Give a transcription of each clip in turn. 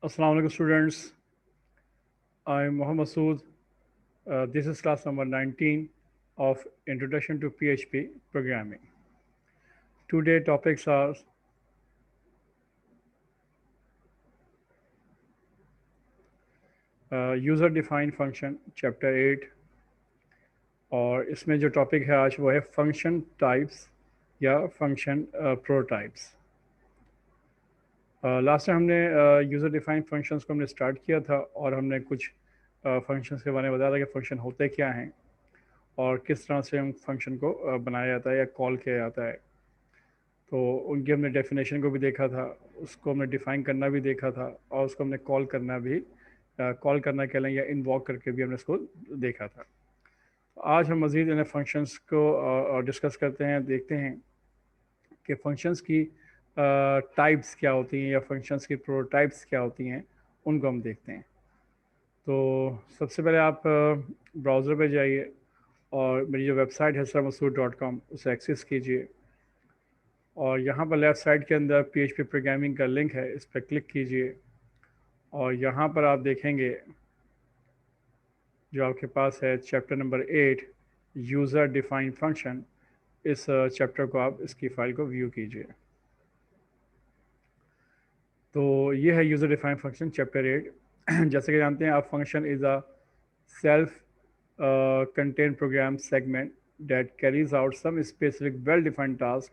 Assalamu alaikum students. I'm Mohammad Sood. This is class number 19 of Introduction to PHP Programming. Today topics are User Defined Function Chapter 8 और इसमें जो topic है आज वो है function types या function प्रोटाइप्स। Last time हमने user defined functions को हमने स्टार्ट किया था और हमने कुछ फंक्शंस के बारे में बताया था कि फंक्शन होते क्या हैं और किस तरह से हम फंक्शन को बनाया जाता है या कॉल किया जाता है। तो उनकी हमने डेफिनेशन को भी देखा था, उसको हमने डिफ़ाइन करना भी देखा था और उसको हमने कॉल करना भी कॉल करना कह लें या इन्वॉक करके भी हमने उसको देखा था। तो आज हम मज़ीद इन फंक्शंस को डिस्कस करते हैं, देखते हैं कि फंक्शंस की टाइप्स क्या होती हैं या फंक्शंस की प्रोटोटाइप्स क्या होती हैं, उनको हम देखते हैं। तो सबसे पहले आप ब्राउज़र पे जाइए और मेरी जो वेबसाइट है sarmasood.com उसे एक्सेस कीजिए और यहाँ पर लेफ़्ट साइड के अंदर PHP प्रोग्रामिंग का लिंक है, इस पर क्लिक कीजिए और यहाँ पर आप देखेंगे जो आपके पास है chapter number 8 user defined function. इस चैप्टर को आप इसकी फ़ाइल को व्यू कीजिए। तो ये है यूज़र डिफाइंड फंक्शन चैप्टर 8। जैसे कि जानते हैं आप, function is a self contained program segment that carries out some specific well-defined task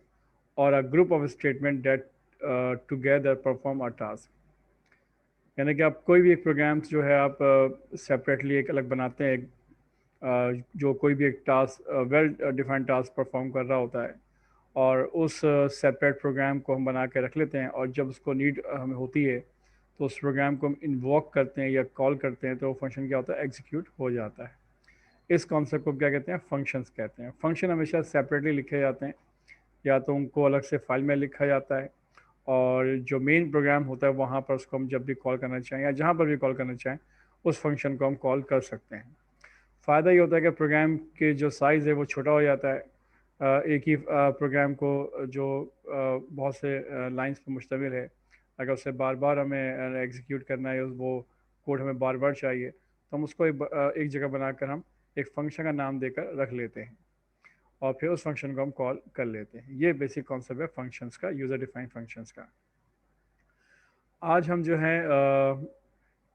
or a group of statements that together perform a task। यानी कि आप कोई भी एक प्रोग्राम्स जो है आप सेपरेटली एक अलग बनाते हैं, जो कोई भी एक task well defined task perform कर रहा होता है और उस सेपरेट प्रोग्राम को हम बना के रख लेते हैं और जब उसको नीड हमें होती है तो उस प्रोग्राम को हम इन्वॉक करते हैं या कॉल करते हैं तो फंक्शन क्या होता है, एग्जीक्यूट हो जाता है। इस कॉन्सेप्ट को क्या कहते हैं, फंक्शंस कहते हैं। फंक्शन हमेशा सेपरेटली लिखे जाते हैं या तो उनको अलग से फाइल में लिखा जाता है और जो मेन प्रोग्राम होता है वहाँ पर उसको हम जब भी कॉल करना चाहें या जहाँ पर भी कॉल करना चाहें उस फंक्शन को हम कॉल कर सकते हैं। फ़ायदा ये होता है कि प्रोग्राम के जो साइज़ है वो छोटा हो जाता है। एक ही प्रोग्राम को जो बहुत से लाइंस पर मुश्तमिल है, अगर उसे बार बार हमें एग्जीक्यूट करना है, वो कोड हमें बार बार चाहिए तो हम उसको एक जगह बनाकर हम एक फंक्शन का नाम देकर रख लेते हैं और फिर उस फंक्शन को हम कॉल कर लेते हैं। ये बेसिक कॉन्सेप्ट है फंक्शंस का, यूज़र डिफाइंड फंक्शंस का। आज हम जो है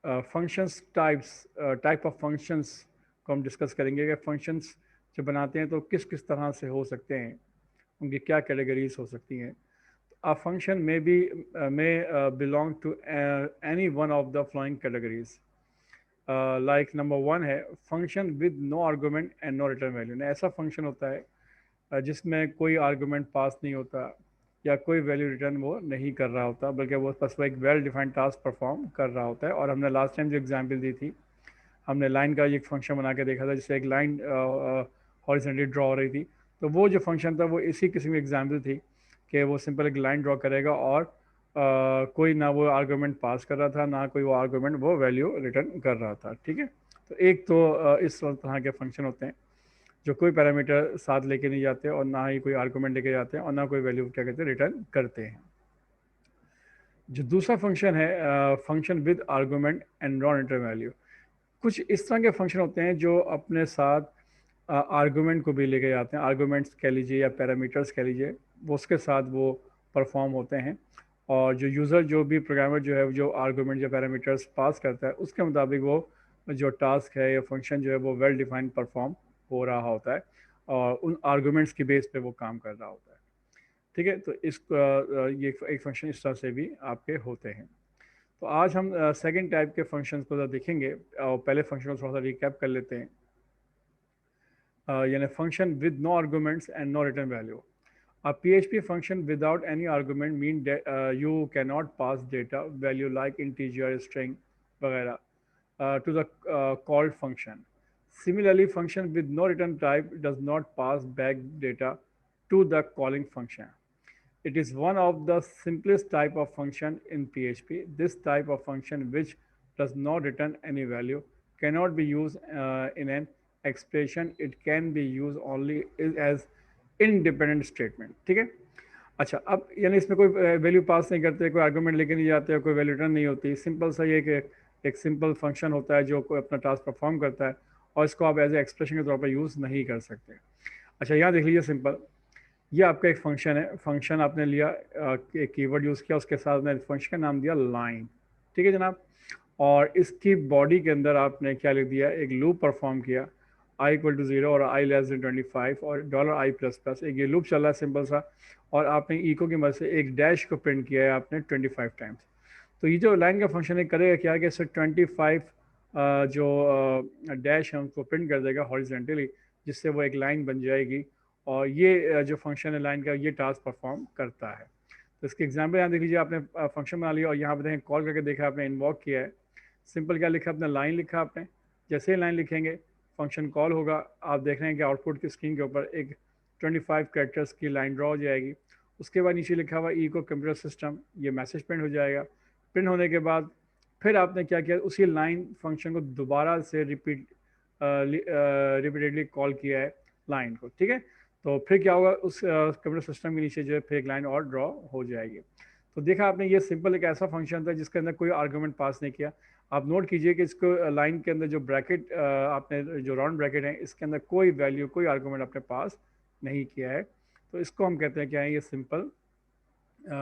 फंक्शंस टाइप ऑफ फंक्शंस को हम डिस्कस करेंगे कि फंक्शंस जब बनाते हैं तो किस किस तरह से हो सकते हैं, उनकी क्या कैटेगरीज हो सकती हैं। A function may belong to any one of the following categories. Like number one है function with no argument and no return value। ऐसा फंक्शन होता है जिसमें कोई आर्गूमेंट पास नहीं होता या कोई वैल्यू रिटर्न वो नहीं कर रहा होता, बल्कि वो बस वो एक वेल डिफाइंड टास्क परफॉर्म कर रहा होता है। और हमने लास्ट टाइम जो एग्जांपल दी थी, हमने लाइन का एक फंक्शन बना के देखा था जिससे एक लाइन हॉरिजॉन्टली ड्रॉ हो रही थी। तो वो जो फंक्शन था वो इसी किस्म की एग्जांपल थी कि वो सिंपल एक लाइन ड्रॉ करेगा और कोई ना वो आर्गूमेंट पास कर रहा था ना कोई वो आर्गूमेंट वो वैल्यू रिटर्न कर रहा था। ठीक है, तो एक तो इस तरह के फंक्शन होते हैं जो कोई पैरामीटर साथ लेके नहीं जाते और ना ही कोई आर्गूमेंट लेके जाते हैं और ना कोई वैल्यू क्या कहते हैं रिटर्न करते हैं। जो दूसरा फंक्शन है function with argument and non return value. कुछ इस तरह के फंक्शन होते हैं जो अपने साथ आर्गूमेंट को भी लेके जाते हैं, आर्गूमेंट्स कह लीजिए या पैरामीटर्स कह लीजिए, वो उसके साथ वो परफॉर्म होते हैं और जो यूज़र जो भी प्रोग्रामर जो है जो आर्गूमेंट या पैरामीटर्स पास करता है उसके मुताबिक वो जो टास्क है या फंक्शन जो है वो वेल डिफाइंड परफॉर्म हो रहा होता है और उन आर्गूमेंट्स की बेस पे वो काम कर रहा होता है। ठीक है, तो इस ये एक फंक्शन इस तरह से भी आपके होते हैं। तो आज हम सेकंड टाइप के फंक्शंस को देखेंगे और पहले फंक्शन को थोड़ा सा रिकैप कर लेते हैं। यानी function with no arguments and no return value. A PHP function without any argument mean that you cannot pass data value like integer, string वगैरह to the called function. Similarly, function with no return type does not pass back data to the calling function. It is one of the simplest type of function in PHP. This type of function, which does not return any value, cannot be used in an expression. It can be used only as independent statement। ठीक है, अच्छा, अब यानी इसमें कोई value pass नहीं करते, कोई आर्गुमेंट लेके नहीं जाते, कोई वैल्यू रिटर्न नहीं होती, सिंपल सा ये कि एक सिंपल फंक्शन होता है जो कोई अपना टास्क परफॉर्म करता है और इसको आप एज ए एक्सप्रेशन के तौर पर यूज़ नहीं कर सकते। अच्छा, यहाँ देख लीजिए सिंपल, ये आपका एक फंक्शन है, फंक्शन आपने लिया, एक कीवर्ड यूज़ किया, उसके साथ में फंक्शन का नाम दिया लाइन, ठीक है जनाब। और इसकी बॉडी के अंदर आपने क्या लिख दिया, एक लूप परफॉर्म किया, आई इक्वल टू 0 और आई लेस देन 25 और डॉलर आई प्लस प्लस, एक ये लूप चल रहा है सिंपल सा, और आपने इको की मदद से एक डैश को प्रिंट किया है आपने 25 टाइम्स। तो ये जो लाइन का फंक्शन है करेगा क्या कि इससे 25 जो डैश है उनको प्रिंट कर देगा हॉरिजेंटली, जिससे वो एक लाइन बन जाएगी, और ये जो फंक्शन है लाइन का ये टास्क परफॉर्म करता है। तो इसके एग्जाम्पल यहाँ देख लीजिए, आपने फंक्शन बना लिया और यहाँ पर देखें कॉल करके देखा, आपने इन्वॉक किया है, सिंपल क्या लिखा, अपना लाइन लिखा आपने, जैसे ही लाइन लिखेंगे फंक्शन कॉल होगा, आप देख रहे हैं कि आउटपुट की स्क्रीन के ऊपर एक 25 कैरेक्टर्स की लाइन ड्रॉ हो जाएगी। उसके बाद नीचे लिखा हुआ ई को कंप्यूटर सिस्टम, ये मैसेज प्रिंट हो जाएगा। प्रिंट होने के बाद फिर आपने क्या किया, उसी लाइन फंक्शन को दोबारा से रिपीटेडली कॉल किया है लाइन को, ठीक है। तो फिर क्या होगा, उस कंप्यूटर सिस्टम के नीचे जो है फिर एक लाइन और ड्रॉ हो जाएगी। तो देखा आपने, ये सिंपल एक ऐसा फंक्शन था जिसके अंदर कोई आर्गुमेंट पास नहीं किया। आप नोट कीजिए कि इसको लाइन के अंदर जो ब्रैकेट आपने जो राउंड ब्रैकेट है इसके अंदर कोई वैल्यू कोई आर्गुमेंट आपने पास नहीं किया है। तो इसको हम कहते हैं क्या है, ये सिंपल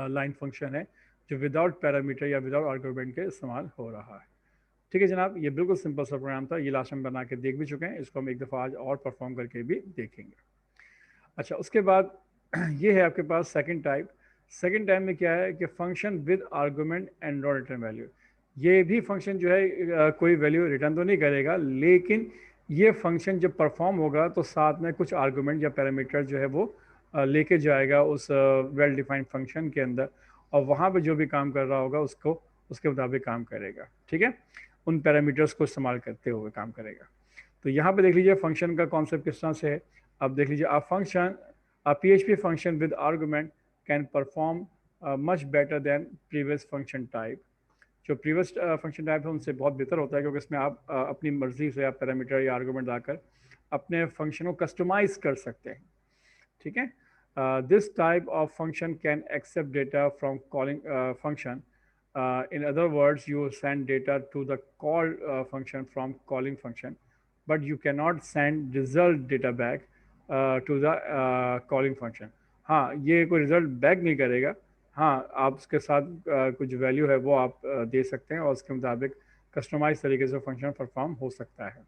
लाइन फंक्शन है जो विदाउट पैरामीटर या विदाउट आर्गुमेंट के इस्तेमाल हो रहा है। ठीक है जनाब, ये बिल्कुल सिंपल सा प्रोग्राम था, ये लास्ट में बना के देख भी चुके हैं, इसको हम एक दफ़ा आज और परफॉर्म करके भी देखेंगे। अच्छा, उसके बाद ये है आपके पास सेकंड टाइप। सेकंड टाइप में क्या है कि function with argument and not return value. ये भी फंक्शन जो है कोई वैल्यू रिटर्न तो नहीं करेगा, लेकिन ये फंक्शन जब परफॉर्म होगा तो साथ में कुछ आर्गुमेंट या पैरामीटर जो है वो लेके जाएगा उस वेल डिफाइंड फंक्शन के अंदर, और वहाँ पे जो भी काम कर रहा होगा उसको उसके मुताबिक काम करेगा, ठीक है, उन पैरामीटर्स को इस्तेमाल करते हुए काम करेगा। तो यहाँ पे देख लीजिए फंक्शन का कॉन्सेप्ट किस तरह से है। अब देख लीजिए, a PHP function with argument can perform much better than previous function type। जो प्रीवियस फंक्शन टाइप है उनसे बहुत बेहतर होता है, क्योंकि इसमें आप अपनी मर्जी से आप पैरामीटर या आर्गुमेंट लाकर अपने फंक्शन को कस्टमाइज कर सकते हैं, ठीक है। This type of function can accept data from calling function. In other words, you send data to the call function from calling function, but you cannot send result data back to the calling function। हाँ, ये कोई result back नहीं करेगा। हाँ, आप उसके साथ कुछ वैल्यू है वो आप दे सकते हैं और उसके मुताबिक कस्टमाइज तरीके से फंक्शन परफॉर्म हो सकता है।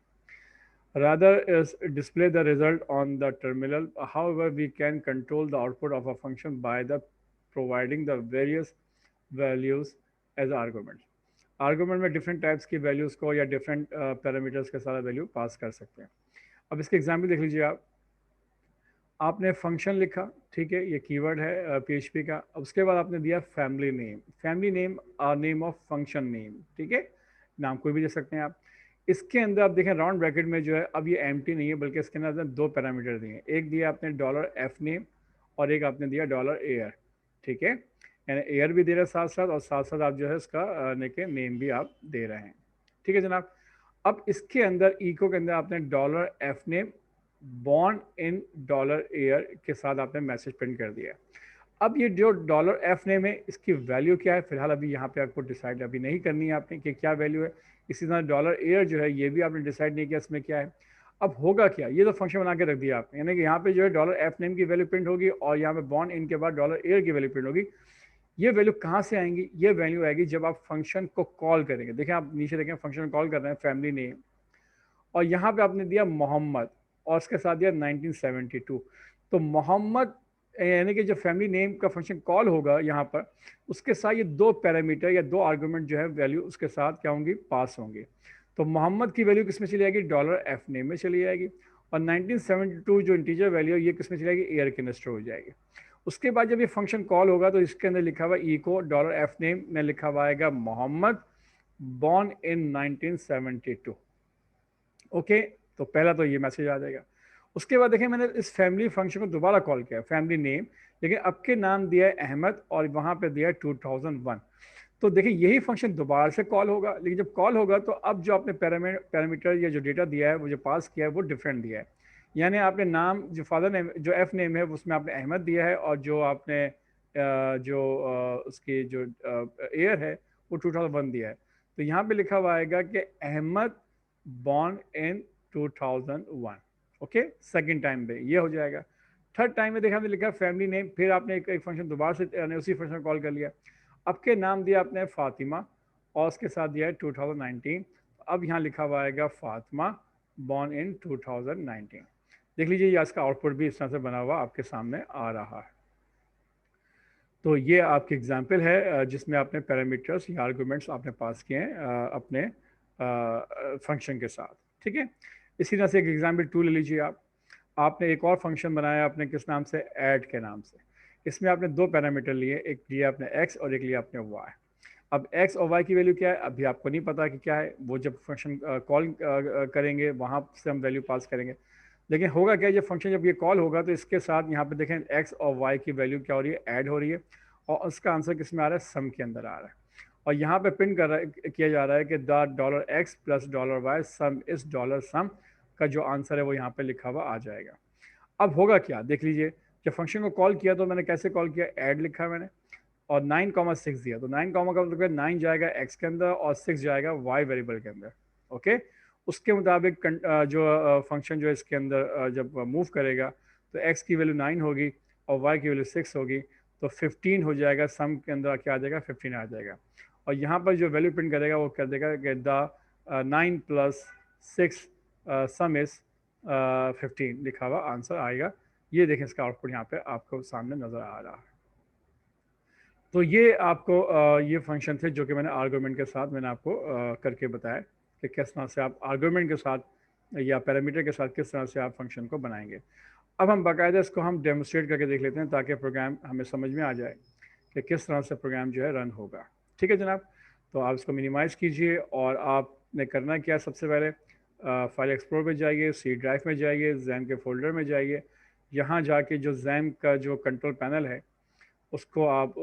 Rather is display the result on the terminal। However, we can control the output of a function by the providing the various values as argument. Argument में डिफरेंट टाइप्स की values को या different parameters के साथ value pass कर सकते हैं। अब इसके एग्जाम्पल देख लीजिए आप, आपने फंक्शन लिखा, ठीक है, ये कीवर्ड है PHP का। अब उसके बाद आपने दिया family name, family name name of function name, ठीक है, नाम कोई भी दे सकते हैं आप। इसके अंदर आप देखें राउंड ब्रैकेट में जो है, अब ये एम्प्टी नहीं है बल्कि इसके अंदर दो पैरामीटर दिए, एक दिया आपने $f नेम और एक आपने दिया $air, ठीक है, यानी एयर भी दे रहे हैं साथ साथ, और साथ साथ आप जो है उसका के नेम भी आप दे रहे हैं, ठीक है जनाब। अब इसके अंदर इको के अंदर आपने $f name born in $air के साथ आपने मैसेज प्रिंट कर दिया। अब ये जो $f नेम है इसकी वैल्यू क्या है, फिलहाल अभी यहाँ पे आपको डिसाइड अभी नहीं करनी है आपने कि क्या वैल्यू है। इसी तरह $air जो है ये भी आपने डिसाइड नहीं किया इसमें क्या है। अब होगा क्या, ये तो फंक्शन बना के रख दिया आपने, यानी कि यहाँ पे जो है $f नेम की वैल्यू प्रिंट होगी और यहाँ पे बॉर्न इन के बाद $air की वैल्यू प्रिंट होगी। ये वैल्यू कहाँ से आएंगी, ये वैल्यू आएगी जब आप फंक्शन को कॉल करेंगे। देखें आप नीचे देखें, फंक्शन कॉल कर रहे हैं फैमिली नेम, और यहाँ पे आपने दिया मोहम्मद और उसके साथ दिया 1972। तो मोहम्मद यानी कि जो फैमिली नेम का फंक्शन कॉल होगा यहाँ पर, उसके साथ ये दो पैरामीटर या दो आर्गूमेंट जो है वैल्यू उसके साथ क्या होंगी, पास होंगी। तो मोहम्मद की वैल्यू किस में चली जाएगी, $f नेम में चली जाएगी, और 1972 जो इंटीजर वैल्यू है ये किस में चली जाएगी, एयर के अंदर स्टोर हो जाएगी। उसके बाद जब ये फंक्शन कॉल होगा तो इसके अंदर लिखा हुआ इको $f नेम में लिखा हुआ आएगा मोहम्मद बॉर्न इन 1972। ओके, तो पहला तो ये मैसेज आ जाएगा। उसके बाद देखें मैंने इस फैमिली फंक्शन को दोबारा कॉल किया, फैमिली नेम, लेकिन अब के नाम दिया है अहमद और वहाँ पे दिया है 2001। तो देखिए यही फंक्शन दोबारा से कॉल होगा, लेकिन जब कॉल होगा तो अब जो आपने पैरामीटर या जो डेटा दिया है वो जो पास किया है वो डिफरेंट दिया है। यानी आपने नाम जो फादर नेम जो F नेम है उसमें आपने अहमद दिया है, और जो आपने जो उसकी जो ईयर है वो 2001 दिया है, तो यहाँ पे लिखा हुआ आएगा कि Ahmed born in 2001। Okay, second time पे ये हो जाएगा। थर्ड टाइम में देखा हमने लिखा फैमिली नेम, फिर आपने एक फंक्शन दोबारा से यानी उसी फंक्शन कॉल कर लिया, अब के नाम दिया आपने फातिमा और उसके साथ दिया है 2019। अब यहाँ लिखा हुआ आएगा फातिमा बॉर्न इन 2019। देख लीजिए ये इसका आउटपुट भी इस तरह से बना हुआ आपके सामने आ रहा है। तो ये आपकी एग्जांपल है जिसमें आपने पैरामीटर्स या आर्गुमेंट्स आपने पास किए हैं अपने फंक्शन के साथ। ठीक है, इसी तरह से एक एग्जांपल 2 ले लीजिए आप। आपने एक और फंक्शन बनाया अपने किस नाम से, ऐड के नाम से। इसमें आपने दो पैरामीटर लिए, एक लिया आपने एक्स और एक लिया आपने वाई। अब एक्स और वाई की वैल्यू क्या है अभी आपको नहीं पता कि क्या है, वो जब फंक्शन कॉल करेंगे वहाँ से हम वैल्यू पास करेंगे। लेकिन होगा क्या, जब फंक्शन जब ये कॉल होगा तो इसके साथ यहाँ पे देखें एक्स और वाई की वैल्यू क्या हो रही है, ऐड हो रही है, और उसका आंसर किस में आ रहा है, सम के अंदर आ रहा है। और यहाँ पे पिन कर रहा किया जा रहा है कि द $x प्लस $y सम इस $sum का जो आंसर है वो यहाँ पे लिखा हुआ आ जाएगा। अब होगा क्या देख लीजिए, जब फंक्शन को कॉल किया तो मैंने कैसे कॉल किया, ऐड लिखा है मैंने और 9,6 दिया, तो 9 का मतलब 9 जाएगा x के अंदर और 6 जाएगा y वेरिएबल के अंदर। ओके, उसके मुताबिक जो फंक्शन जो इसके अंदर जब मूव करेगा तो x की वैल्यू 9 होगी और y की वैल्यू 6 होगी, तो 15 हो जाएगा, सम के अंदर क्या आ जाएगा, 15 आ जाएगा। और यहाँ पर जो वैल्यू प्रिंट करेगा वो कर देगा कि द 9 प्लस 6 सम इज 15 लिखा हुआ आंसर आएगा। ये देखें इसका आउटपुट यहाँ पे आपको सामने नज़र आ रहा है। तो ये आपको ये फंक्शन थे जो कि मैंने आर्गुमेंट के साथ मैंने आपको करके बताया कि किस तरह से आप आर्गुमेंट के साथ या पैरामीटर के साथ किस तरह से आप फंक्शन को बनाएंगे। अब हम बाकायदा इसको हम डेमोस्ट्रेट करके देख लेते हैं ताकि प्रोग्राम हमें समझ में आ जाए कि किस तरह से प्रोग्राम जो है रन होगा। ठीक है जनाब, तो आप इसको मिनिमाइज़ कीजिए और आपने करना क्या, सबसे पहले फाइल एक्सप्लोर में जाइए, सी ड्राइव में जाइए, जैम के फोल्डर में जाइए, यहाँ जाके जो जैम का जो कंट्रोल पैनल है उसको आप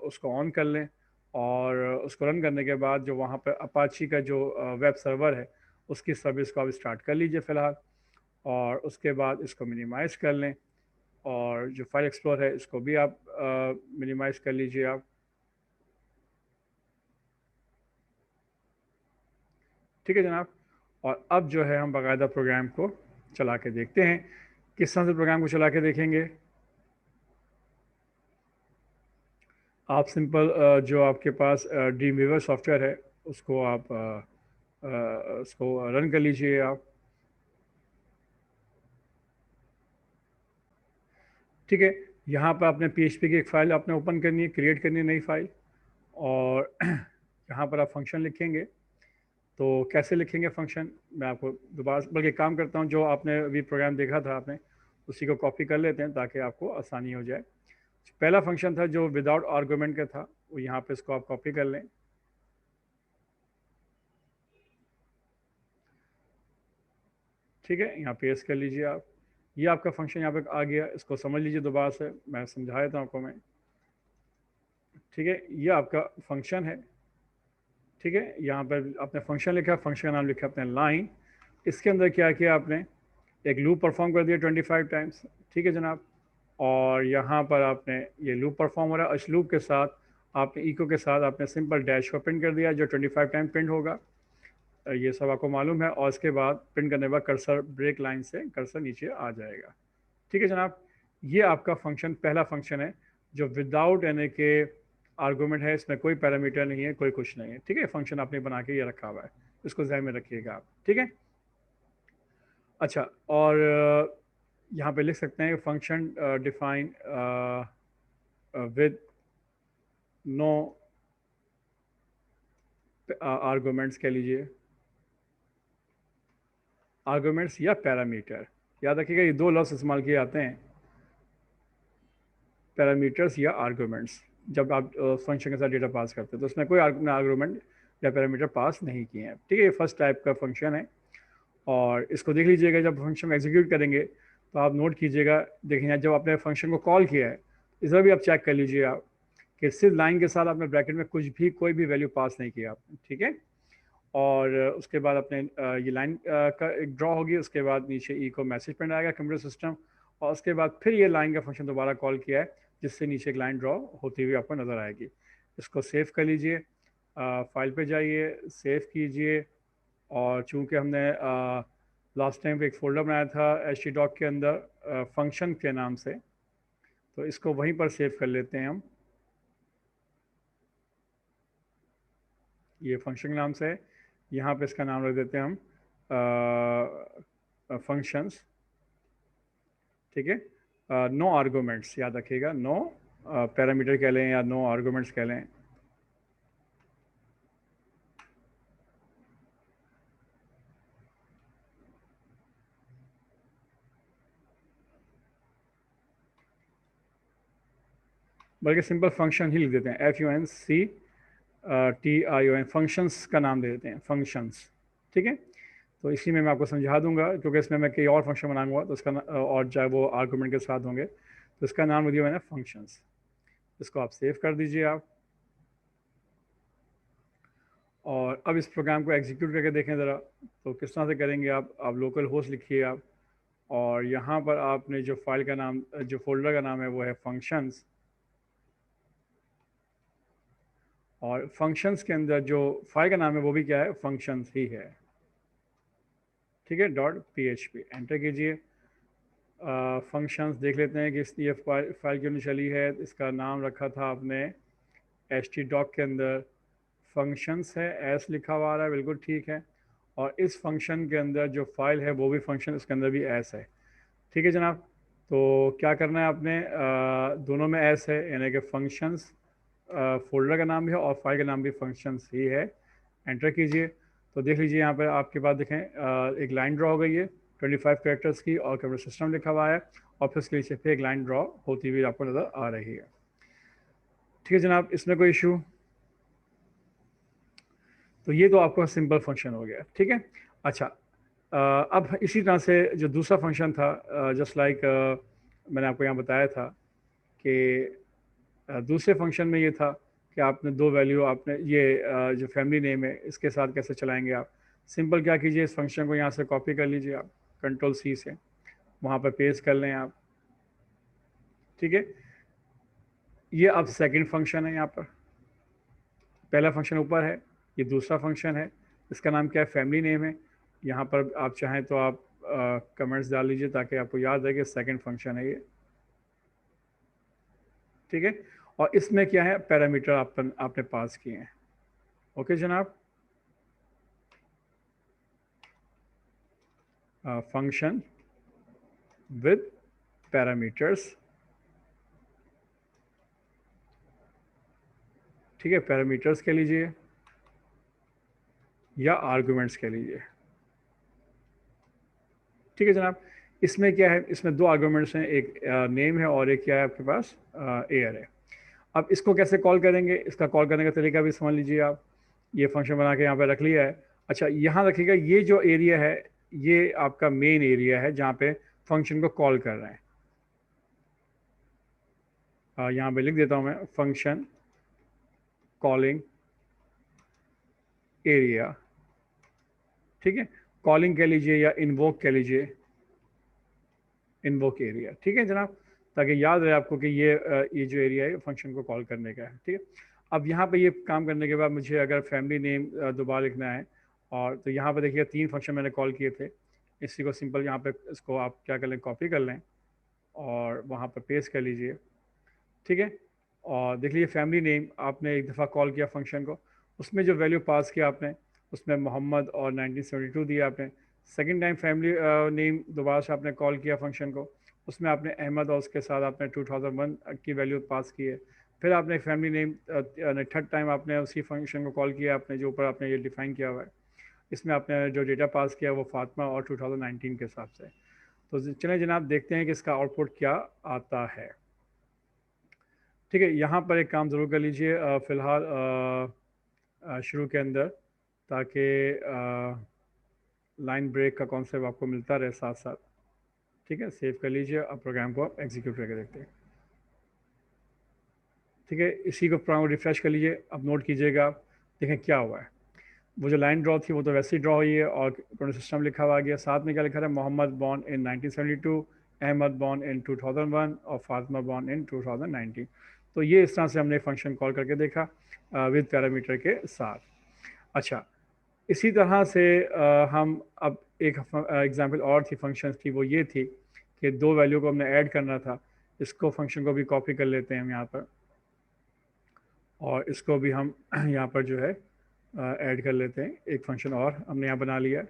उसको ऑन कर लें और उसको रन करने के बाद जो वहाँ पर अपाची का जो वेब सर्वर है उसकी सर्विस को आप स्टार्ट कर लीजिए फ़िलहाल, और उसके बाद इसको मिनिमाइज़ कर लें और जो फाइल एक्सप्लोर है इसको भी आप मिनिमाइज़ कर लीजिए आप। ठीक है जनाब, और अब जो है हम बाकायदा प्रोग्राम को चला के देखते हैं। किस तरह से प्रोग्राम को चला के देखेंगे, आप सिंपल जो आपके पास ड्रीम वीवर सॉफ्टवेयर है उसको आप उसको रन कर लीजिए आप। ठीक है, यहाँ पर आपने PHP की एक फ़ाइल आपने ओपन करनी है, क्रिएट करनी है नई फाइल, और यहाँ पर आप फंक्शन लिखेंगे। तो कैसे लिखेंगे फंक्शन, मैं आपको दोबारा बल्कि काम करता हूँ, जो आपने अभी प्रोग्राम देखा था आपने उसी को कॉपी कर लेते हैं ताकि आपको आसानी हो जाए। पहला फंक्शन था जो विदाउट आर्गूमेंट का था, वो यहाँ पे इसको आप कॉपी कर लें। ठीक है, यहाँ पेस्ट कर लीजिए आप। ये आपका फंक्शन यहाँ पे आ गया, इसको समझ लीजिए दोबारा से, मैं समझा देता हूँ आपको मैं। ठीक है, ये आपका फंक्शन है। ठीक है, यहाँ पर आपने फंक्शन लिखा, फंक्शन का नाम लिखा अपने लाइन, इसके अंदर क्या किया आपने, एक लूप परफॉर्म कर दिया 25 टाइम्स। ठीक है जनाब, और यहाँ पर आपने ये लूप परफॉर्म हो रहा है, इस लूप के साथ आपने इको के साथ आपने सिंपल डैश को प्रिंट कर दिया जो 25 टाइम प्रिंट होगा, ये सब आपको मालूम है। और इसके बाद प्रिंट करने के बाद कर्सर ब्रेक लाइन से कर्सर नीचे आ जाएगा। ठीक है जनाब, ये आपका फंक्शन पहला फंक्शन है जो विदाउट यानी कि आर्गूमेंट है, इसमें कोई पैरामीटर नहीं है, कोई कुछ नहीं है। ठीक है, फंक्शन आपने बना के ये रखा हुआ है, इसको ध्यान में रखिएगा आप। ठीक है, अच्छा, और यहाँ पे लिख सकते हैं function define with no arguments कह लीजिए, आर्गूमेंट्स या पैरामीटर। याद रखिएगा ये दो लफ्ज़ इस्तेमाल किए जाते हैं, पैरामीटर्स या आर्गूमेंट्स। जब आप फंक्शन के साथ डेटा पास करते हैं तो उसमें कोई आर्गूमेंट या पैरामीटर पास नहीं किए हैं। ठीक है, ये फर्स्ट टाइप का फंक्शन है, और इसको देख लीजिएगा जब फंक्शन एग्जीक्यूट करेंगे तो आप नोट कीजिएगा, देखिए जब आपने फंक्शन को कॉल किया है इधर भी आप चेक कर लीजिए आप कि सिर्फ लाइन के साथ आपने ब्रैकेट में कुछ भी कोई भी वैल्यू पास नहीं किया आपने। ठीक है, और उसके बाद अपने ये लाइन का एक ड्रॉ होगी, उसके बाद नीचे ई को मैसेज प्रिंट आएगा कंप्यूटर सिस्टम, और उसके बाद फिर ये लाइन का फंक्शन दोबारा कॉल किया है जिससे नीचे एक लाइन ड्रॉ होती हुई आपको नज़र आएगी। इसको सेव कर लीजिए, फाइल पे जाइए, सेव कीजिए। और चूंकि हमने लास्ट टाइम एक फ़ोल्डर बनाया था htdoc के अंदर फंक्शन के नाम से, तो इसको वहीं पर सेव कर लेते हैं हम। ये फंक्शन के नाम से है, यहाँ पे इसका नाम रख देते हैं हम फंक्शंस। ठीक है, नो आर्गूमेंट्स, याद रखिएगा, नो पैरामीटर कह लें या नो आर्गूमेंट्स कह लें। बल्कि सिंपल फंक्शन ही लिख देते हैं, FUNCTION, फंक्शंस का नाम दे देते हैं, फंक्शंस। ठीक है, तो इसी में मैं आपको समझा दूंगा, क्योंकि इसमें मैं कई और फंक्शन बनाऊंगा तो इसका और चाहे वो आर्गूमेंट के साथ होंगे, तो इसका नाम दिया मैंने फंक्शंस। इसको आप सेव कर दीजिए आप। और अब इस प्रोग्राम को एग्जीक्यूट करके देखें ज़रा, तो किस तरह से करेंगे आप लोकल होस्ट लिखिए आप, और यहाँ पर आपने जो फाइल का नाम, जो फोल्डर का नाम है वो है फंक्शंस, और फंक्शंस के अंदर जो फाइल का नाम है वो भी क्या है, फंक्शंस ही है। ठीक है, .php एंटर कीजिए। फंक्शंस देख लेते हैं कि ये फाइल क्यों नहीं चली है। इसका नाम रखा था आपने htdoc के अंदर फंक्शंस है, एस लिखा हुआ आ रहा है, बिल्कुल ठीक है। और इस फंक्शन के अंदर जो फाइल है वो भी फंक्शन, उसके अंदर भी एस है। ठीक है जनाब, तो क्या करना है आपने, दोनों में एस है, यानी कि फंक्शंस फोल्डर का नाम भी है और फाइल का नाम भी फंक्शंस ही है। एंटर कीजिए, तो देख लीजिए यहाँ पर आपके पास देखें एक लाइन ड्रॉ हो गई है 25 कैरेक्टर्स की, और कंप्यूटर सिस्टम लिखा हुआ है, और फिर उसके नीचे पे एक लाइन ड्रॉ होती हुई आपको नज़र आ रही है। ठीक है जनाब, इसमें कोई इशू? तो ये तो आपका सिंपल फंक्शन हो गया। ठीक है, अच्छा, अब इसी तरह से जो दूसरा फंक्शन था, जस्ट लाइक मैंने आपको यहाँ बताया था कि दूसरे फंक्शन में ये था कि आपने दो वैल्यू, आपने ये जो फैमिली नेम है इसके साथ कैसे चलाएंगे आप। सिंपल क्या कीजिए, इस फंक्शन को यहाँ से कॉपी कर लीजिए आप, Ctrl+C से वहाँ पर पेस्ट कर लें आप। ठीक है, ये अब सेकंड फंक्शन है, यहाँ पर पहला फंक्शन ऊपर है, ये दूसरा फंक्शन है, इसका नाम क्या है, फैमिली नेम है। यहाँ पर आप चाहें तो आप कमेंट्स डाल लीजिए ताकि आपको याद रहे कि सेकंड फंक्शन है ये। ठीक है, और इसमें क्या है, पैरामीटर आपने पास किए हैं। ओके जनाब, फंक्शन विद पैरामीटर्स। ठीक है, पैरामीटर्स कह लीजिए या आर्गुमेंट्स कह लीजिए। ठीक है जनाब, इसमें क्या है, इसमें दो आर्गुमेंट्स हैं, एक नेम है और एक क्या है आपके पास, एयर है। अब इसको कैसे कॉल करेंगे, इसका कॉल करने का तरीका भी समझ लीजिए आप। ये फंक्शन बना के यहाँ पे रख लिया है। अच्छा, यहाँ रखिएगा, ये जो एरिया है ये आपका मेन एरिया है जहाँ पे फंक्शन को कॉल कर रहे हैं। यहाँ पे लिख देता हूँ मैं, फंक्शन कॉलिंग एरिया। ठीक है, कॉलिंग कह लीजिए या इन्वोक कह लीजिए, इन्वोक एरिया। ठीक है जनाब, ताकि याद रहे आपको कि ये जो एरिया है फंक्शन को कॉल करने का है। ठीक है, अब यहाँ पे ये काम करने के बाद मुझे अगर फैमिली नेम दोबारा लिखना है, और तो यहाँ पे देखिए तीन फंक्शन मैंने कॉल किए थे। इसी को सिंपल यहाँ पे इसको आप क्या कर लें, कॉपी कर लें और वहाँ पर पेस्ट कर लीजिए। ठीक है, और देख लीजिए फैमिली नेम आपने एक दफ़ा कॉल किया फंक्शन को, उसमें जो वैल्यू पास किया आपने, उसमें मोहम्मद और 1972 दिया आपने। सेकंड टाइम फैमिली नेम दोबारा से आपने कॉल किया फंक्शन को, उसमें आपने अहमद और उसके साथ आपने 2001 की वैल्यू पास की है। फिर आपने फैमिली नेम थर्ड टाइम आपने उसी फंक्शन को कॉल किया आपने, जो ऊपर आपने ये डिफ़ाइन किया हुआ है। इसमें आपने जो डेटा पास किया वो फातिमा और 2019 के हिसाब से। तो चलें जनाब, देखते हैं कि इसका आउटपुट क्या आता है। ठीक है, यहाँ पर एक काम ज़रूर कर लीजिए फ़िलहाल शुरू के अंदर, ताकि लाइन ब्रेक का कॉन्सेप्ट आपको मिलता रहे साथ साथ। ठीक है, सेव कर लीजिए, अब प्रोग्राम को आप एग्जीक्यूट करके देखते हैं। ठीक है, इसी को प्रोग्राम रिफ़्रेश कर लीजिए, अब नोट कीजिएगा आप, देखें क्या हुआ है। वो जो लाइन ड्रॉ थी वो तो वैसे ही ड्रॉ हुई है, और सिस्टम लिखा हुआ गया, साथ में क्या लिखा है, Mohammed born in 1972, Ahmed born in 2001 और फातिमा बॉर्न इन 2019। तो ये इस तरह से हमने फंक्शन कॉल करके देखा विद पैरामीटर के साथ। अच्छा, इसी तरह से हम अब एक एग्जांपल और थी फंक्शंस की, वो ये थी कि दो वैल्यू को हमने ऐड करना था। इसको फंक्शन को भी कॉपी कर लेते हैं हम यहाँ पर, और इसको भी हम यहाँ पर जो है ऐड कर लेते हैं। एक फंक्शन और हमने यहाँ बना लिया,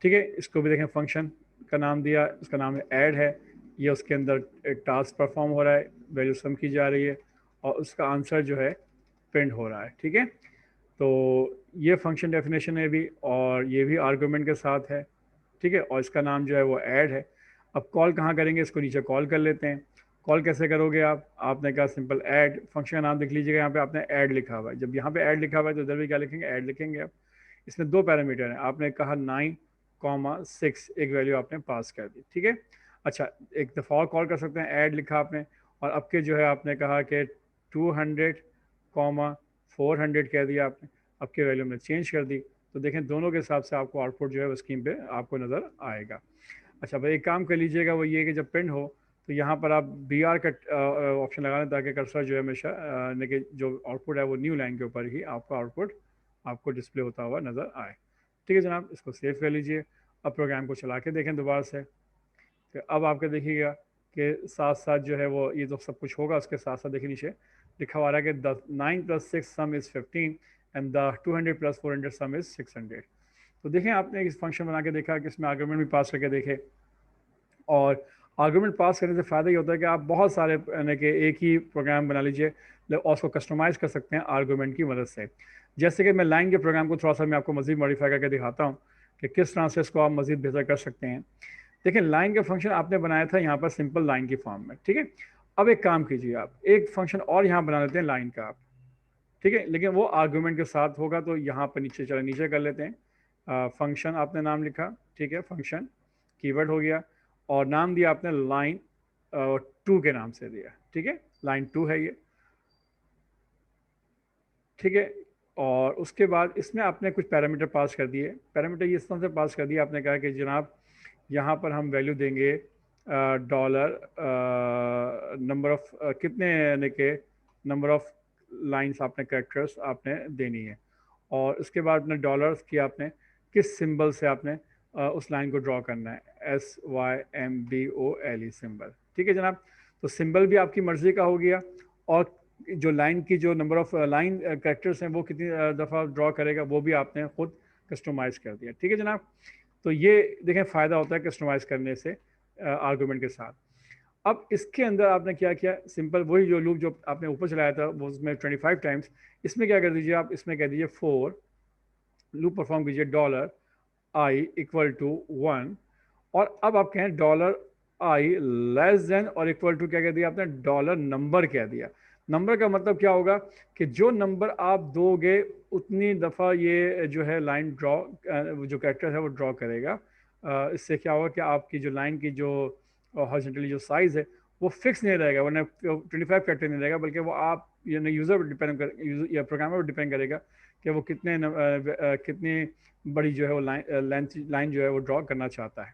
ठीक है। इसको भी देखें, फंक्शन का नाम दिया, इसका नाम ऐड है। ये उसके अंदर एक टास्क परफॉर्म हो रहा है, वैल्यू सम की जा रही है और उसका आंसर जो है प्रिंट हो रहा है, ठीक है। तो ये फंक्शन डेफिनेशन है भी, और ये भी आर्गूमेंट के साथ है, ठीक है। और इसका नाम जो है वो ऐड है। अब कॉल कहाँ करेंगे, इसको नीचे कॉल कर लेते हैं। कॉल कैसे करोगे आप, आपने कहा सिंपल ऐड, फंक्शन का नाम देख लीजिएगा, यहाँ पे आपने ऐड लिखा हुआ है। जब यहाँ पे ऐड लिखा हुआ है तो इधर भी क्या लिखेंगे, ऐड लिखेंगे। आप इसमें दो पैरामीटर हैं, आपने कहा 9,6 एक वैल्यू आपने पास कर दी, ठीक है। अच्छा, एक दफ़ा और कॉल कर सकते हैं, ऐड लिखा आपने, और अब के जो है आपने कहा कि 200,400 कह दिया आपने, अब के वैल्यू में चेंज कर दी। तो देखें दोनों के हिसाब से आपको आउटपुट जो है वो स्क्रीन पे आपको नज़र आएगा। अच्छा भाई, एक काम कर लीजिएगा, वो ये कि जब प्रिंट हो तो यहाँ पर आप BR का ऑप्शन लगा लें, ताकि कर्सर जो है हमेशा यानी कि जो आउटपुट है वो न्यू लाइन के ऊपर ही आपका आउटपुट आपको डिस्प्ले होता हुआ नज़र आए। ठीक है जनाब, इसको सेव कर लीजिए। अब प्रोग्राम को चला के देखें दोबारा से, तो अब आपके देखिएगा कि साथ साथ जो है वो ये तो सब कुछ होगा, उसके साथ साथ देखिए नीचे लिखा हुआ रहा है कि 9 + 6 सम is 15 and the 200 + 400 some is 600। तो देखें आपने इस फंक्शन बना के देखा कि इसमें आर्गूमेंट भी पास करके देखे, और आर्गूमेंट पास करने से फ़ायदा ये होता है कि आप बहुत सारे यानी कि एक ही प्रोग्राम बना लीजिए और उसको कस्टमाइज़ कर सकते हैं आर्गूमेंट की मदद से। जैसे कि मैं लाइन के प्रोग्राम को थोड़ा सा मैं आपको मज़ीद मॉडिफाई करके दिखाता हूँ कि किस तरह से इसको आप मज़ीद बेहतर कर सकते हैं। देखिए, लाइन का फंक्शन आपने बनाया था यहाँ पर सिंपल लाइन की फॉर्म में, ठीक है। अब एक काम कीजिए, आप एक फंक्शन और यहाँ बना लेते हैं लाइन का आप, ठीक है, लेकिन वो आर्गूमेंट के साथ होगा। तो यहाँ पर नीचे चले, नीचे कर लेते हैं। फंक्शन आपने नाम लिखा, ठीक है, फंक्शन कीवर्ड हो गया, और नाम दिया आपने लाइन 2 के नाम से दिया, ठीक है, लाइन 2 है ये, ठीक है। और उसके बाद इसमें आपने कुछ पैरामीटर पास कर दिए। पैरामीटर ये इस तरह से पास कर दिया, आपने कहा कि जनाब यहाँ पर हम वैल्यू देंगे डॉलर नंबर ऑफ कितने यानी कि नंबर ऑफ लाइंस आपने कैरेक्टर्स आपने देनी है, और उसके बाद अपने डॉलर्स की आपने किस सिंबल से आपने उस लाइन को ड्रॉ करना है, SYMBOLE सिंबल, ठीक है जनाब। तो सिंबल भी आपकी मर्ज़ी का हो गया, और जो लाइन की जो नंबर ऑफ लाइन कैरेक्टर्स हैं वो कितनी दफ़ा ड्रॉ करेगा वो भी आपने खुद कस्टमाइज़ कर दिया, ठीक है जनाब। तो ये देखें फ़ायदा होता है कस्टमाइज़ करने से आर्गूमेंट के साथ। अब इसके अंदर आपने क्या किया, सिंपल वही जो लूप जो आपने ऊपर चलाया था वो उसमें 25 टाइम्स, इसमें क्या कर दीजिए आप, इसमें कह दीजिए 4 लूप परफॉर्म कीजिए $i = 1, और अब आप कहें $i < और इक्वल टू क्या कह दिया आपने, डॉलर नंबर कह दिया। नंबर का मतलब क्या होगा कि जो नंबर आप दोगे उतनी दफ़ा ये जो है लाइन ड्रॉ जो कैरेक्टर है वो ड्रॉ करेगा। इससे क्या होगा कि आपकी जो लाइन की जो हॉरिजॉन्टली जो साइज़ है वो फिक्स नहीं रहेगा, वरना 25 कैरेक्टर नहीं रहेगा, बल्कि वो आप यानी यूज़र पर डिपेंड कर या प्रोग्रामर पर डिपेंड करेगा कि वो कितनी बड़ी जो है वो लाइन जो है वो ड्रॉ करना चाहता है,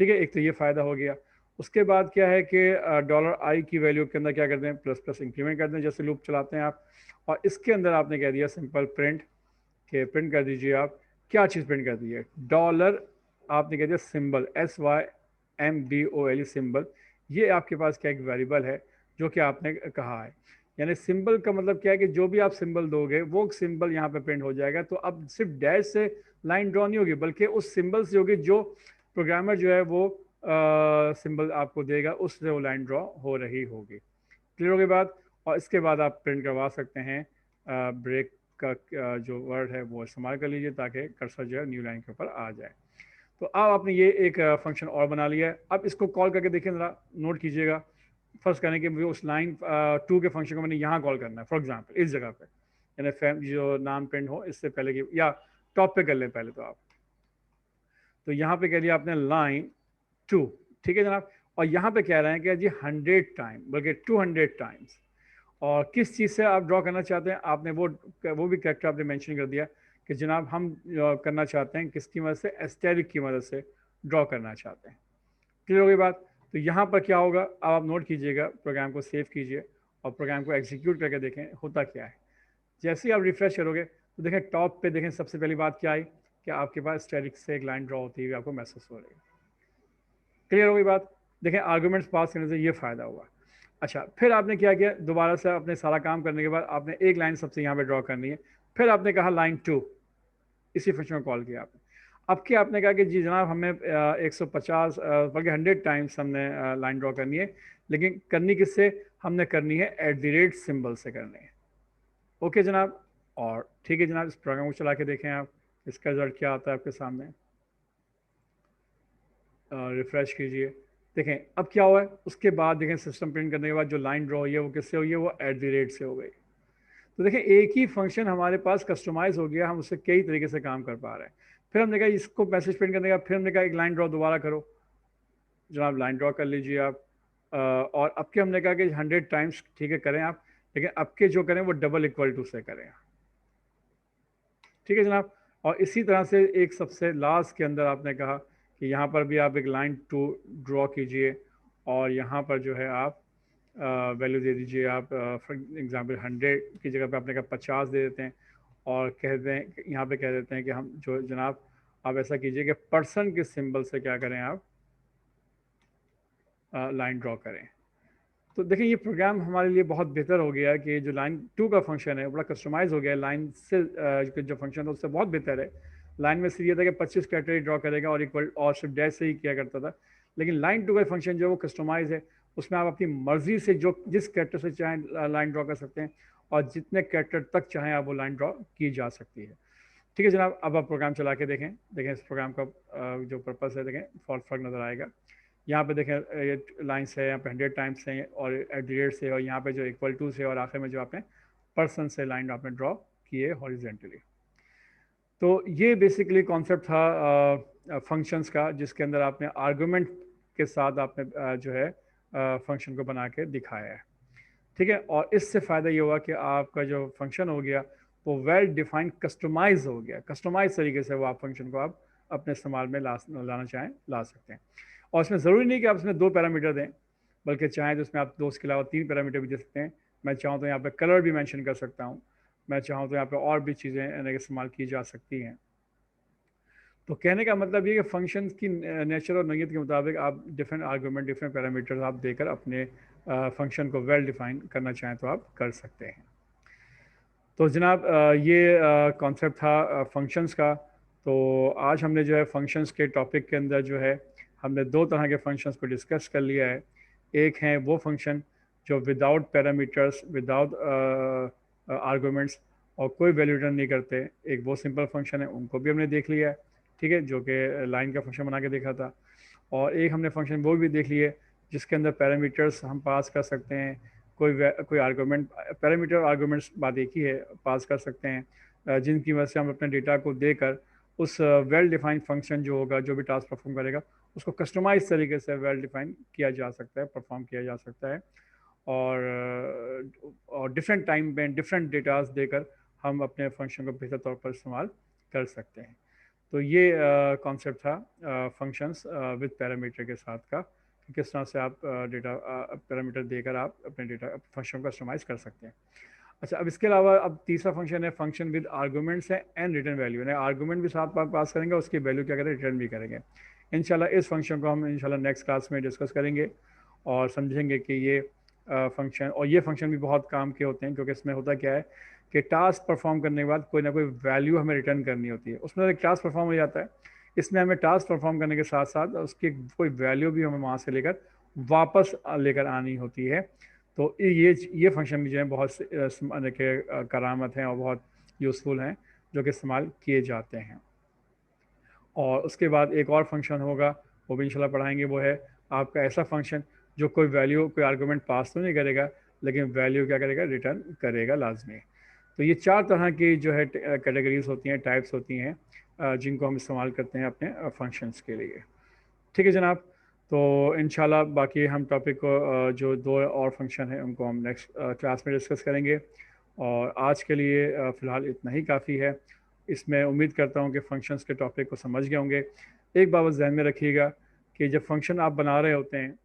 ठीक है। एक तो ये फ़ायदा हो गया। उसके बाद क्या है कि $i की वैल्यू के अंदर क्या करते हैं, प्लस प्लस इंक्रीमेंट करते हैं जैसे लूप चलाते हैं आप, और इसके अंदर आपने कह दिया सिंपल प्रिंट के प्रिंट कर दीजिए आप, क्या चीज़ प्रिंट कर दी है, डॉलर आपने कह दिया सिंबल SYMBOLE सिंबल। ये आपके पास क्या एक वेरिएबल है जो कि आपने कहा है, यानी सिंबल का मतलब क्या है कि जो भी आप सिंबल दोगे वो सिंबल यहाँ पे प्रिंट हो जाएगा। तो अब सिर्फ डैश से लाइन ड्रॉ नहीं होगी, बल्कि उस सिंबल से होगी जो प्रोग्रामर जो है वो सिंबल आपको देगा, उससे वो लाइन ड्रॉ हो रही होगी। क्लियर हो गई बात। और इसके बाद आप प्रिंट करवा सकते हैं ब्रेक का जो वर्ड है वो इस्तेमाल कर लीजिए ताकि कर्सर जो है न्यू लाइन के ऊपर आ जाए। तो अब आपने ये एक फंक्शन और बना लिया है। अब इसको कॉल करके देखिए ज़रा, नोट कीजिएगा। फर्स्ट करने के उस लाइन 2 के फंक्शन को मैंने यहाँ कॉल करना है, फॉर एग्जांपल इस जगह पे, यानी जो नाम प्रिंट हो इससे पहले की, या टॉप पे कर लें पहले तो आप। तो यहाँ पे कह दिया आपने लाइन 2, ठीक है जनाब। और यहाँ पे कह रहे हैं कि जी 100 टाइम बल्कि 200 टाइम्स, और किस चीज़ से आप ड्रॉ करना चाहते हैं, आपने वो भी कैरेक्टर आपने मेंशन कर दिया कि जनाब हम करना चाहते हैं किसकी मदद से, एस्टेरिक की मदद से ड्रॉ करना चाहते हैं। क्लियर हो गई बात। तो यहाँ पर क्या होगा, अब आप नोट कीजिएगा, प्रोग्राम को सेव कीजिए और प्रोग्राम को एग्जीक्यूट करके देखें होता क्या है। जैसे ही आप रिफ्रेश करोगे तो देखें टॉप पे, देखें सबसे पहली बात क्या आई कि आपके पास स्टैटिक से एक लाइन ड्रॉ होती है, आपको महसूस हो रही है। क्लियर हो गई बात। देखें आर्गूमेंट्स पास करने से ये फ़ायदा हुआ। अच्छा, फिर आपने क्या किया, दोबारा से अपने सारा काम करने के बाद आपने एक लाइन सबसे यहाँ पे ड्रॉ करनी है। फिर आपने कहा लाइन 2, इसी फंक्शन को कॉल किया आपने। अब क्या आपने कहा कि जी जनाब हमें 150 बल्कि 100 टाइम्स हमने लाइन ड्रॉ करनी है, लेकिन करनी किससे, हमने करनी है @ सिंबल से करनी है। ओके जनाब, और ठीक है जनाब, इस प्रोग्राम को चला के देखें आप, इसका रिजल्ट क्या आता है आपके सामने। रिफ्रेश कीजिए, देखें अब क्या हुआ है। उसके बाद देखें सिस्टम प्रिंट करने के बाद जो लाइन ड्रॉ हुई है वो किससे हुई है, वो @ से हो गई। तो देखें एक ही फंक्शन हमारे पास कस्टमाइज हो गया, हम उससे कई तरीके से काम कर पा रहे हैं। फिर हमने कहा इसको मैसेज प्रिंट करने का, फिर हमने कहा एक लाइन ड्रॉ दोबारा करो, जनाब लाइन ड्रॉ कर लीजिए आप। और अब के हमने कहा कि 100 टाइम्स ठीक है करें आप, लेकिन अब के जो करें वो == से करें। ठीक है जनाब। और इसी तरह से एक सबसे लास्ट के अंदर आपने कहा कि यहाँ पर भी आप एक लाइन 2 ड्रॉ कीजिए और यहाँ पर जो है आप वैल्यू दे दीजिए आप, फॉर एग्जांपल 100 की जगह पे आपने कहा 50 दे देते हैं और कहते हैं यहाँ पे कह देते हैं कि हम जो जनाब आप ऐसा कीजिए कि पर्सन के सिंबल से क्या करें आप लाइन ड्रॉ करें। तो देखिए ये प्रोग्राम हमारे लिए बहुत बेहतर हो गया कि जो लाइन 2 का फंक्शन है बड़ा कस्टमाइज हो गया है, लाइन से जो फंक्शन था उससे बहुत बेहतर है। लाइन में सिर्फ ये था कि 25 कैरेक्टर ड्रॉ करेगा और इक्वल और सिर्फ डैश से ही किया करता था, लेकिन लाइन 2 का फंक्शन जो है वो कस्टमाइज है। उसमें आप अपनी मर्जी से जो जिस कैरेक्टर से चाहें लाइन ड्रॉ कर सकते हैं और जितने कैरेक्टर तक चाहें आप वो लाइन ड्रॉ की जा सकती है। ठीक है जनाब, अब आप प्रोग्राम चला के देखें, देखें इस प्रोग्राम का जो पर्पस है, देखें फर्क नज़र आएगा। यहाँ पे देखें ये लाइन्स है, यहाँ पे 100 टाइम्स हैं और @ से, और यहाँ पे जो =, से, और आखिर में जो आपने पर्सन से लाइन आपने ड्रॉ किए हॉरिजेंटली। तो ये बेसिकली कॉन्सेप्ट था फंक्शंस का, जिसके अंदर आपने आर्गुमेंट के साथ आपने जो है फंक्शन को बना के दिखाया है। ठीक है, और इससे फ़ायदा ये हुआ कि आपका जो फंक्शन हो गया वो वेल डिफाइंड कस्टमाइज हो गया। कस्टमाइज तरीके से वो आप फंक्शन को आप अपने इस्तेमाल में लाना चाहें ला सकते हैं। और इसमें ज़रूरी नहीं कि आप इसमें 2 पैरामीटर दें, बल्कि चाहें तो इसमें आप 2 इसके अलावा 3 पैरामीटर भी दे सकते हैं। मैं चाहूँ तो यहाँ पे कलर भी मेंशन कर सकता हूँ, मैं चाहूँ तो यहाँ पे और भी चीज़ें इस्तेमाल की जा सकती हैं। तो कहने का मतलब ये कि फंक्शन की नेचर और नोयत के मुताबिक आप डिफरेंट आर्गूमेंट, डिफरेंट पैरामीटर्स आप देकर अपने फंक्शन को वेल डिफाइन करना चाहें तो आप कर सकते हैं। तो जनाब ये कॉन्सेप्ट था फंक्शंस का। तो आज हमने जो है फंक्शंस के टॉपिक के अंदर जो है हमने 2 तरह के फंक्शंस को डिस्कस कर लिया है। एक है वो फंक्शन जो विदाउट पैरामीटर्स, विदाउट आर्गूमेंट्स और कोई वैल्यू रिटर्न नहीं करते, एक वो सिंपल फंक्शन है, उनको भी हमने देख लिया है। ठीक है, जो कि लाइन का फंक्शन बना के देखा था। और एक हमने फंक्शन वो भी देख लिए जिसके अंदर पैरामीटर्स हम पास कर सकते हैं, कोई आर्गूमेंट, पैरामीटर और आर्गूमेंट्स बात एक ही है, पास कर सकते हैं, जिनकी वजह से हम अपने डेटा को देकर उस वेल डिफाइंड फंक्शन जो होगा, जो भी टास्क परफॉर्म करेगा, उसको कस्टमाइज तरीके से वेल डिफाइन किया जा सकता है, परफॉर्म किया जा सकता है। और डिफरेंट टाइम में डिफरेंट डेटास देकर हम अपने फंक्शन को बेहतर तौर पर इस्तेमाल कर सकते हैं। तो ये कॉन्सेप्ट था फंक्शंस विद पैरामीटर के साथ का, कि किस तरह से आप डेटा पैरामीटर देकर आप अपने डेटा फंक्शन को कस्टमाइज़ कर सकते हैं। अच्छा, अब इसके अलावा अब तीसरा फंक्शन है फंक्शन विद आर्गूमेंट्स है एंड रिटर्न वैल्यू, यानी आर्गूमेंट भी साथ पास करेंगे, उसकी वैल्यू क्या करें, रिटर्न भी करेंगे। इंशाल्लाह इस फंक्शन को हम इंशाल्लाह नेक्स्ट क्लास में डिस्कस करेंगे और समझेंगे कि ये फंक्शन, और ये फंक्शन भी बहुत काम के होते हैं, क्योंकि इसमें होता क्या है कि टास्क परफॉर्म करने के बाद कोई ना कोई वैल्यू हमें रिटर्न करनी होती है। उसमें एक टास्क परफॉर्म हो जाता है, इसमें हमें टास्क परफॉर्म करने के साथ साथ उसकी कोई वैल्यू भी हमें वहाँ से लेकर वापस लेकर आनी होती है। तो ये फंक्शन भी जो है बहुत के करामत हैं और बहुत यूज़फुल हैं, जो कि इस्तेमाल किए जाते हैं। और उसके बाद एक और फंक्शन होगा, वो भी इंशाल्लाह पढ़ाएंगे, वो है आपका ऐसा फंक्शन जो कोई वैल्यू, कोई आर्गूमेंट पास तो नहीं करेगा, लेकिन वैल्यू क्या करेगा, रिटर्न करेगा लाजमी। तो ये 4 तरह की जो है कैटेगरीज होती हैं, टाइप्स होती हैं, जिनको हम इस्तेमाल करते हैं अपने फंक्शंस के लिए। ठीक है जनाब, तो इंशाल्लाह बाकी हम टॉपिक को जो 2 और फंक्शन है उनको हम नेक्स्ट क्लास में डिस्कस करेंगे। और आज के लिए फ़िलहाल इतना ही काफ़ी है। इसमें उम्मीद करता हूँ कि फ़ंक्शंस के टॉपिक को समझ गए होंगे। एक बात जहन में रखिएगा कि जब फंक्शन आप बना रहे होते हैं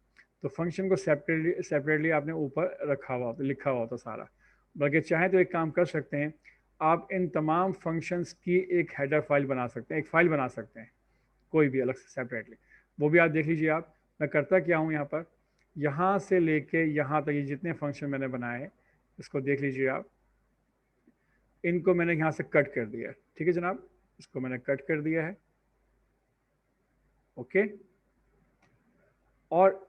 तो फंक्शन को सेपरेटली आपने ऊपर रखा हुआ होता, लिखा हुआ होता सारा। बल्कि चाहें तो एक काम कर सकते हैं, आप इन तमाम फंक्शंस की एक हेडर फाइल बना सकते हैं, एक फाइल बना सकते हैं कोई भी अलग से सेपरेटली। वो भी आप देख लीजिए। आप, मैं करता क्या हूँ यहाँ पर, यहाँ से लेके यहाँ तक ये जितने फंक्शन मैंने बनाए हैं इसको देख लीजिए आप, इनको मैंने यहाँ से कट कर दिया है। ठीक है जनाब, इसको मैंने कट कर दिया है। ओके, और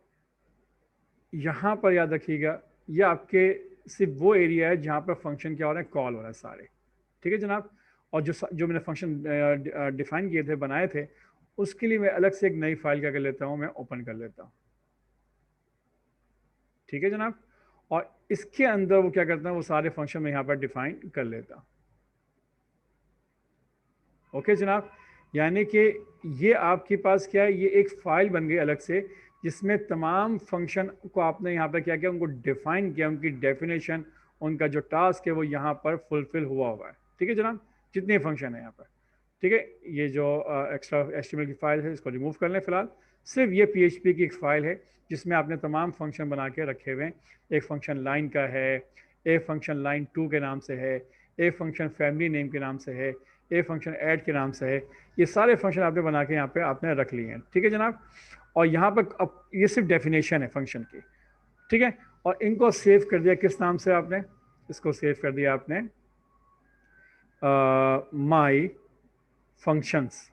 यहाँ पर याद रखिएगा, ये आपके सिर्फ वो एरिया है जहाँ पर फंक्शन क्या हो रहा है, कॉल हो रहा है सारे। ठीक है जनाब, और जो मैंने फंक्शन डिफाइन किए थे, बनाए थे, उसके लिए मैं अलग से एक नई फाइल क्या कर लेता हूँ, मैं ओपन कर लेता हूँ। ठीक है जनाब, और इसके अंदर वो क्या करता है, वो सारे फंक्शन मैं यहाँ पर डिफाइन कर लेता हूँ। ओके जनाब, यानी कि ये आपके पास क्या है, ये एक फाइल बन गई अलग से, जिसमें तमाम फंक्शन को आपने यहाँ पर क्या किया, उनको डिफाइन किया, उनकी डेफिनेशन, उनका जो टास्क है वो यहाँ पर फुलफिल हुआ है। ठीक है जनाब, जितने फंक्शन है यहाँ पर। ठीक है, ये जो एक्स्ट्रा एचटीएमएल की फाइल है इसको रिमूव कर लें फिलहाल। सिर्फ ये पीएचपी की एक फाइल है जिसमें आपने तमाम फंक्शन बना के रखे हुए हैं। एक फंक्शन लाइन का है, एक फंक्शन लाइन 2 के नाम से है, एक फंक्शन फैमिली नेम के नाम से है, एक फंक्शन ऐड के नाम से है। ये सारे फंक्शन आपने बना के यहाँ पे आपने रख लिए हैं। ठीक है जनाब, और यहाँ पर अब ये सिर्फ डेफिनेशन है फंक्शन की। ठीक है, और इनको सेव कर दिया किस नाम से, आपने इसको सेव कर दिया आपने माई फंक्शंस,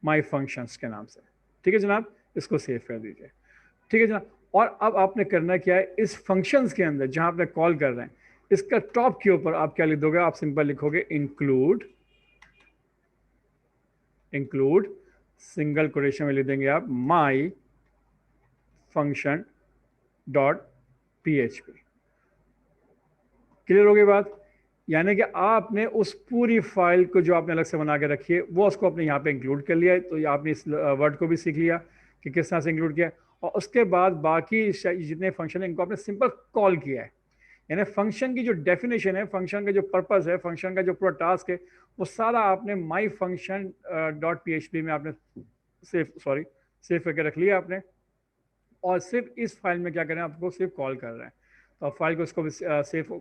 माई फंक्शंस के नाम से। ठीक है जनाब, इसको सेव कर दीजिए। ठीक है जनाब, और अब आपने करना क्या है, इस फंक्शंस के अंदर जहां आपने कॉल कर रहे हैं, इसका टॉप के ऊपर आप क्या लिख दोगे, आप सिंपल लिखोगे इंक्लूड, इंक्लूड सिंगल कोटेशन में लिख देंगे आप माई फंक्शन डॉट पीएचपी। क्लियर हो गई बात? यानी कि आपने उस पूरी फाइल को जो आपने अलग से बना के रखी है वो उसको आपने यहाँ पे इंक्लूड कर लिया है। तो आपने इस वर्ड को भी सीख लिया कि किस तरह से इंक्लूड किया है, और उसके बाद बाकी जितने फंक्शन है इनको आपने सिंपल कॉल किया है। यानी फंक्शन की जो डेफिनेशन है, फंक्शन का जो पर्पस है, फंक्शन का जो पूरा टास्क है, वो सारा आपने माई फंक्शन डॉट पी में आपने सेव करके रख लिया आपने। और सिर्फ इस फाइल में क्या करें, आपको सिर्फ कॉल कर रहे हैं। तो आप फाइल को इसको सेव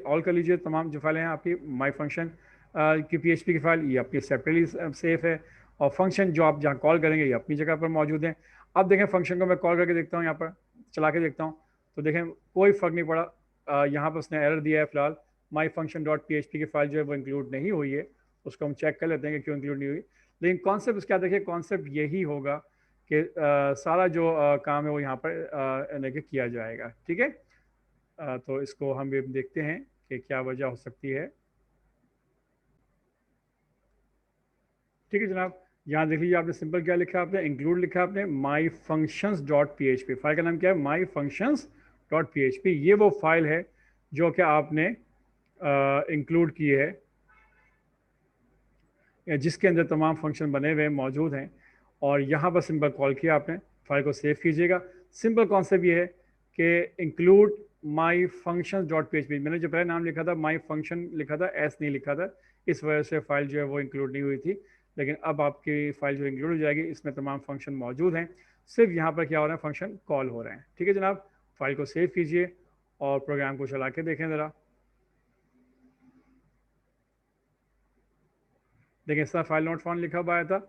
ऑल कर लीजिए। तमाम जो फाइलें हैं आपकी माई फंक्शन की पीएचपी की फाइल, ये आपकी सेपरेटली सेफ है, और फंक्शन जो आप जहाँ कॉल करेंगे ये अपनी जगह पर मौजूद हैं। अब देखें फंक्शन को मैं कॉल करके देखता हूँ, यहाँ पर चला के देखता हूँ, तो देखें कोई फ़र्क नहीं पड़ा। यहाँ पर उसने एरर दिया है फिलहाल, माई फंक्शन डॉट पीएचपी की फाइल जो है वो इंक्लूड नहीं हुई है। उसको हम चेक कर लेते हैं कि क्यों इंक्लूड नहीं हुई। लेकिन कॉन्सेप्ट उसका देखिए, कॉन्सेप्ट यही होगा कि सारा जो काम है वो यहाँ पर लेके किया जाएगा। ठीक है, तो इसको हम भी देखते हैं कि क्या वजह हो सकती है। ठीक है जनाब, यहाँ देख लीजिए, आपने सिंपल क्या लिखा है, आपने इंक्लूड लिखा है, आपने my functions dot P H P. File का नाम क्या है, my functions dot P H P. ये वो फाइल है जो कि आपने इंक्लूड की है, जिसके अंदर तमाम फंक्शन बने हुए मौजूद हैं। और यहाँ पर सिंपल कॉल किया आपने, फाइल को सेव कीजिएगा। सिंपल कॉन्सेप्ट ये है कि इंक्लूड माई function dot P H P. मैंने जो पहले नाम लिखा था माई फंक्शन लिखा था, एस नहीं लिखा था, इस वजह से फाइल जो है वो इंक्लूड नहीं हुई थी। लेकिन अब आपकी फाइल जो इंक्लूड हो जाएगी, इसमें तमाम फंक्शन मौजूद हैं। सिर्फ यहाँ पर क्या हो रहा है, फंक्शन कॉल हो रहे हैं। ठीक है जनाब, फाइल को सेव कीजिए और प्रोग्राम को चला के देखें ज़रा। देखिए इस तरह फाइल नोट फाउंड लिखा हुआ आया था।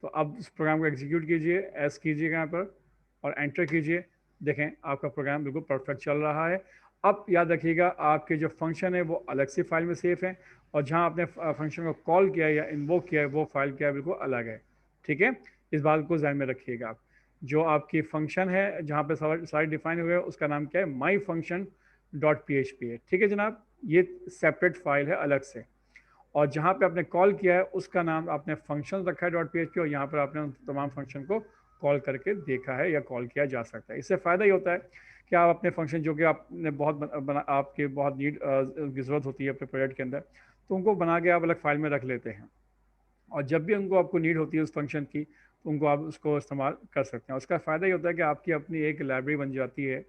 तो अब इस प्रोग्राम को एग्जीक्यूट कीजिए, एस कीजिएगा यहाँ पर और एंटर कीजिए। देखें आपका प्रोग्राम बिल्कुल परफेक्ट चल रहा है। अब याद रखिएगा, आपके जो फंक्शन है वो अलग से फाइल में सेफ है, और जहाँ आपने फंक्शन को कॉल किया है या इन्वोक किया है वो फाइल क्या है, बिल्कुल अलग है। ठीक है, इस बात को ध्यान में रखिएगा आप। जो आपकी फंक्शन है जहाँ पे सारे डिफाइन हुए हैं उसका नाम क्या है, माई function dot P H P है। ठीक है जनाब, ये सेपरेट फाइल है अलग से। और जहाँ पे आपने कॉल किया है उसका नाम आपने फंक्शन रखा है डॉट पी, और यहाँ पर आपने उन तमाम फंक्शन को कॉल करके देखा है या कॉल किया जा सकता है। इससे फ़ायदा ये होता है कि आप अपने फंक्शन जो कि आपने आपके बहुत नीड की ज़रूरत होती है अपने प्रोजेक्ट के अंदर, तो उनको बना के आप अलग फाइल में रख लेते हैं, और जब भी उनको आपको नीड होती है उस फंक्शन की, तो उनको आप उसको इस्तेमाल कर सकते हैं। उसका फ़ायदा ये होता है कि आपकी अपनी एक लाइब्रेरी बन जाती है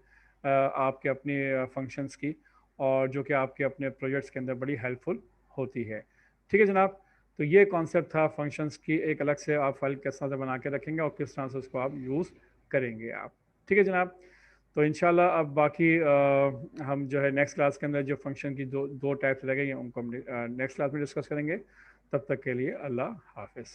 आपके अपने फंक्शंस की, और जो कि आपके अपने प्रोजेक्ट्स के अंदर बड़ी हेल्पफुल होती है। ठीक है जनाब, तो ये कॉन्सेप्ट था फंक्शंस की। एक अलग से आप फाइल किस तरह से बना के रखेंगे और किस तरह से उसको आप यूज़ करेंगे आप। ठीक है जनाब। तो इंशाल्लाह अब बाकी हम जो है नेक्स्ट क्लास के अंदर जो फंक्शन की दो दो टाइप्स लगेंगे उनको हम नेक्स्ट क्लास में डिस्कस करेंगे। तब तक के लिए अल्लाह हाफिज़।